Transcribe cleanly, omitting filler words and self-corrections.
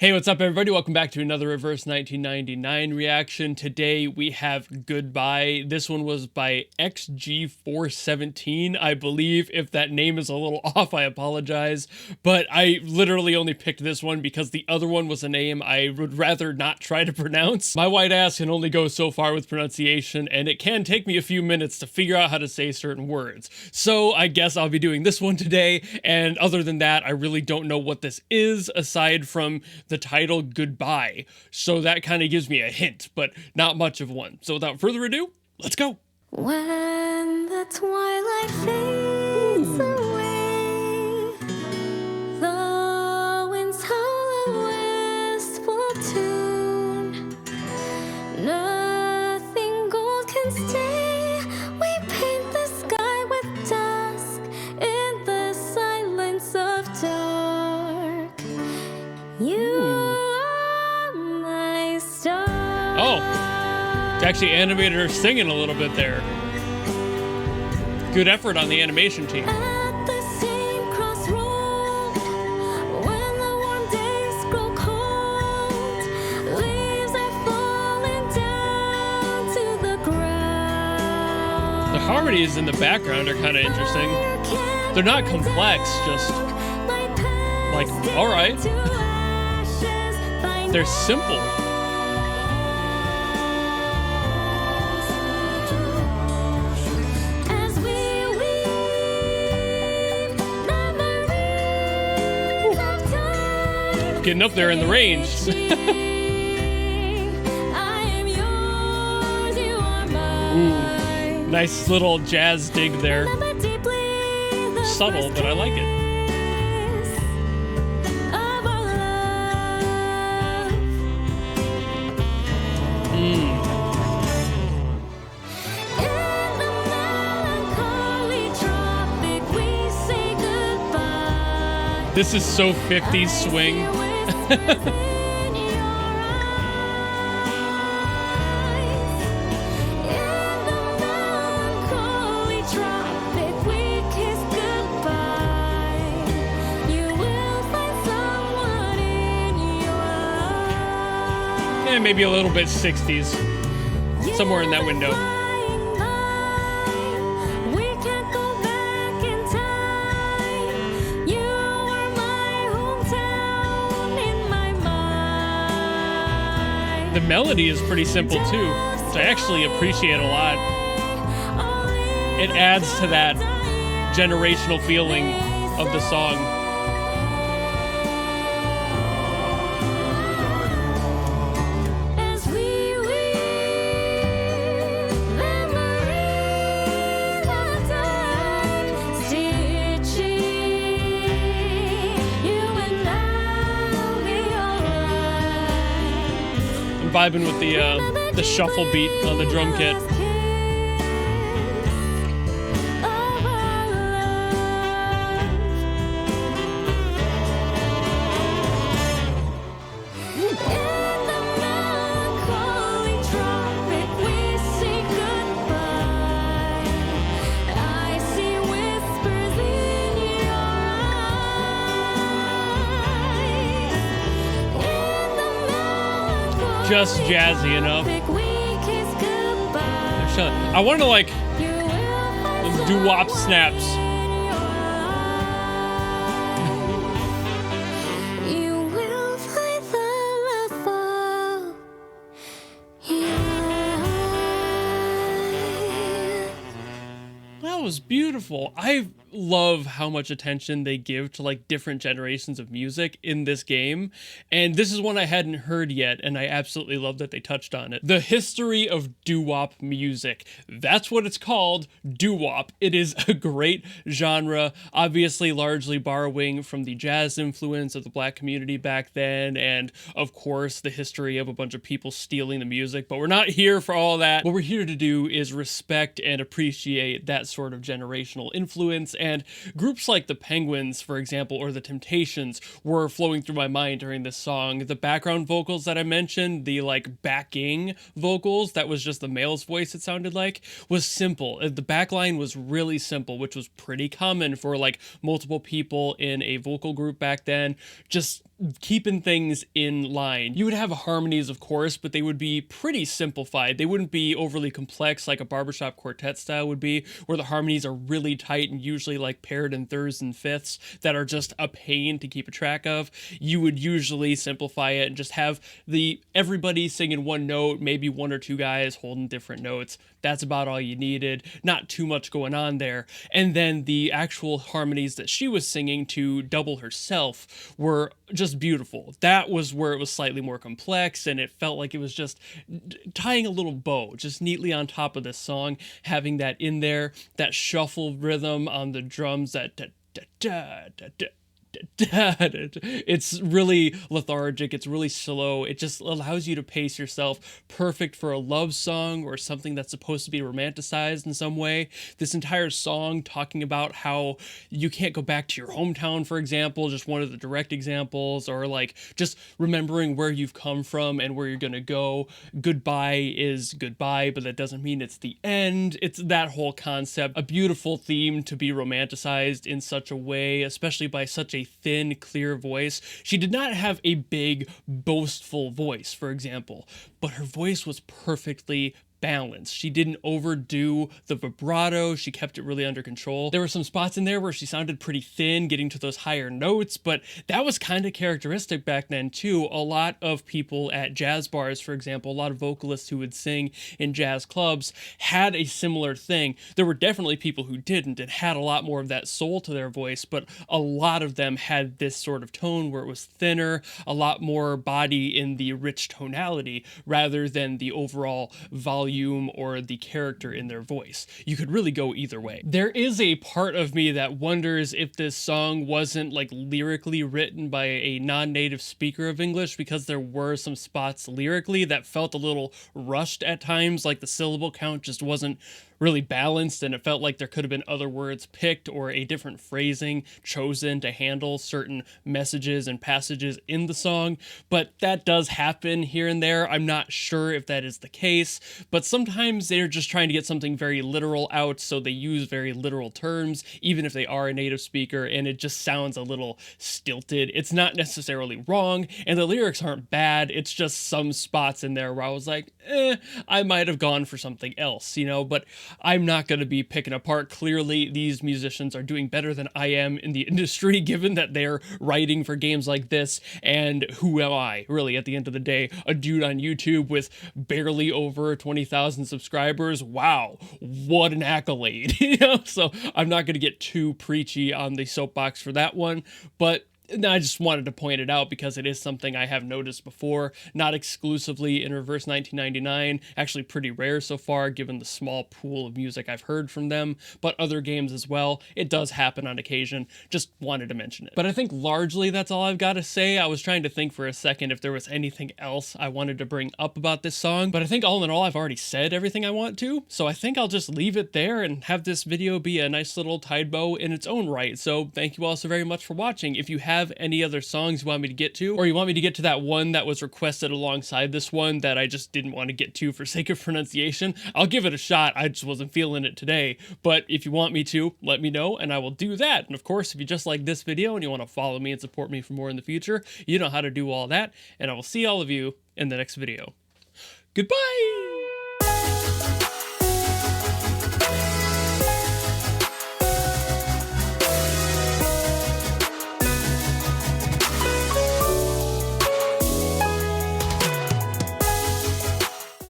Hey, what's up, everybody? Welcome back to another Reverse 1999 reaction. Today we have Goodbye. This one was by XG417, I believe. If that name is a little off, I apologize. But I literally only picked this one because the other one was a name I would rather not try to pronounce. My white ass can only go so far with pronunciation, and it can take me a few minutes to figure out how to say certain words. So I guess I'll be doing this one today, and other than that, I really don't know what this is, aside from the title Goodbye. So that kind of gives me a hint, but not much of one. So without further ado, let's go. When the twilight fades away, the winds howl a wistful tune. Nothing gold can stay. We paint the sky with dusk in the silence of dark. You are my star. Oh, it's actually animated her singing a little bit there. Good effort on the animation team. At the same crossroad, when the warm days grow cold, leaves are falling down to the ground. The harmonies in the background are kind of interesting. They're not complex, just like, all right. They're simple. Getting up there in the range. Ooh, nice little jazz dig there. Subtle, but I like it. This is so 50s swing. And maybe a little bit 60s. Somewhere in that window. The melody is pretty simple too, which I actually appreciate a lot. It adds to that generational feeling of the song. Vibing with the shuffle beat on the drum kit. Just jazzy enough. I want to like doo-wop snaps. That was beautiful. I love how much attention they give to like different generations of music in this game, and this is one I hadn't heard yet, and I absolutely love that they touched on it. The history of doo-wop music. That's what it's called, doo-wop. It is a great genre, obviously largely borrowing from the jazz influence of the black community back then, and of course the history of a bunch of people stealing the music, but we're not here for all that. What we're here to do is respect and appreciate that sort of generational influence, and groups like the Penguins, for example, or the Temptations were flowing through my mind during this song. The background vocals that I mentioned, the like backing vocals, that was just the male's voice it sounded like, was simple. The backline was really simple, which was pretty common for like multiple people in a vocal group back then. Just keeping things in line. You would have harmonies, of course, but they would be pretty simplified. They wouldn't be overly complex like a barbershop quartet style would be, where the harmonies are really tight and usually like paired in thirds and fifths that are just a pain to keep a track of. You would usually simplify it and just have everybody singing one note, maybe one or two guys holding different notes. That's about all you needed. Not too much going on there. And then the actual harmonies that she was singing to double herself were just beautiful. That was where it was slightly more complex, and it felt like it was just tying a little bow just neatly on top of this song, having that in there, that shuffle rhythm on the drums, that da, da, da, da, da, it's really lethargic, it's really slow, it just allows you to pace yourself, perfect for a love song or something that's supposed to be romanticized in some way. This entire song talking about how you can't go back to your hometown, for example, just one of the direct examples, or like just remembering where you've come from and where you're gonna go. Goodbye is goodbye, but that doesn't mean it's the end. It's that whole concept, a beautiful theme to be romanticized in such a way, especially by such a thin, clear voice. She did not have a big, boastful voice, for example, but her voice was perfectly balanced. She didn't overdo the vibrato. She kept it really under control. There were some spots in there where she sounded pretty thin, getting to those higher notes, but that was kind of characteristic back then too. A lot of people at jazz bars, for example, a lot of vocalists who would sing in jazz clubs had a similar thing. There were definitely people who didn't and had a lot more of that soul to their voice, but a lot of them had this sort of tone where it was thinner, a lot more body in the rich tonality rather than the overall volume or the character in their voice. You could really go either way. There is a part of me that wonders if this song wasn't like lyrically written by a non-native speaker of English, because there were some spots lyrically that felt a little rushed at times, like the syllable count just wasn't really balanced, and it felt like there could have been other words picked or a different phrasing chosen to handle certain messages and passages in the song. But that does happen here and there. I'm not sure if that is the case, but sometimes they're just trying to get something very literal out, so they use very literal terms, even if they are a native speaker, and it just sounds a little stilted. It's not necessarily wrong, and the lyrics aren't bad. It's just some spots in there where I was like, I might have gone for something else, you know, but I'm not going to be picking apart. Clearly, these musicians are doing better than I am in the industry, given that they're writing for games like this. And who am I, really, at the end of the day? A dude on YouTube with barely over 20,000 subscribers. Wow, what an accolade. You know, so I'm not going to get too preachy on the soapbox for that one, but I just wanted to point it out because it is something I have noticed before, not exclusively in Reverse 1999, actually pretty rare so far given the small pool of music I've heard from them, but other games as well. It does happen on occasion, just wanted to mention it. But I think largely that's all I've got to say. I was trying to think for a second if there was anything else I wanted to bring up about this song, but I think all in all I've already said everything I want to, so I think I'll just leave it there and have this video be a nice little tide bow in its own right. So thank you all so very much for watching. If you have any other songs you want me to get to, or you want me to get to that one that was requested alongside this one that I just didn't want to get to for sake of pronunciation, I'll give it a shot. I just wasn't feeling it today. But if you want me to, let me know and I will do that. And of course, if you just like this video and you want to follow me and support me for more in the future, you know how to do all that. And I will see all of you in the next video. Goodbye!